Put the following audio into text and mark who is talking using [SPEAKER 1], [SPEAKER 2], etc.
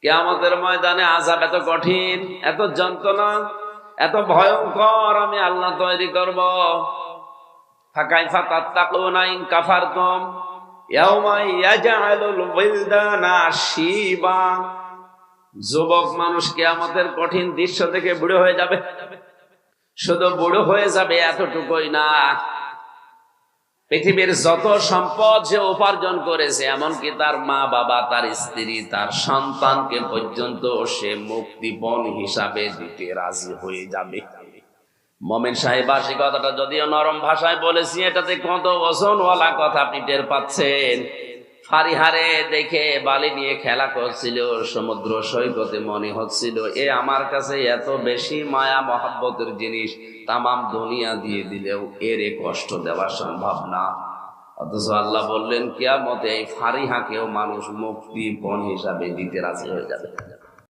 [SPEAKER 1] কিয়ামতের ময়দানে আযাব এত কঠিন, এত যন্ত্রণা, এত ভয়ঙ্কর আমি আল্লাহ তৈরি করব। ফাকাইফা তাত্তাকুনা ইন কাফারতুম ইয়াওমা ইয়াজআলুল ওয়িলদানা শিবা। যুবক মানুষ কিয়ামতের কঠিন দৃশ্য থেকে বুড়ো হয়ে যাবে। শুধু বুড়ো হয়ে যাবে এতটুকুই না, পৃথিবীর যত সম্পদ সে উপার্জন করেছে, এমনকি তার মা বাবা, তার স্ত্রী, তার সন্তানকে পর্যন্ত সে মুক্তিপণ হিসাবে দিতে রাজি হয়ে যাবে। মোমেন সাহেব আসি কথাটা যদিও নরম ভাষায় বলেছি, এটাতে কত ওজনওয়ালা কথা আপনি টের পাচ্ছেন। ফারিহারে দেখে বালি নিয়ে খেলা করছিল, সমুদ্র সৈকতে মনে হচ্ছিল এ আমার কাছে এত বেশি মায়া মহাব্বতের জিনিস, তামাম দুনিয়া দিয়ে দিলেও এর কষ্ট দেওয়া সম্ভব না। অথচ আল্লাহ বললেন কিয়ামতে এই ফারিহাকেও মানুষ মুক্তিপণ হিসাবে দিতে রাজি হয়ে যাবে।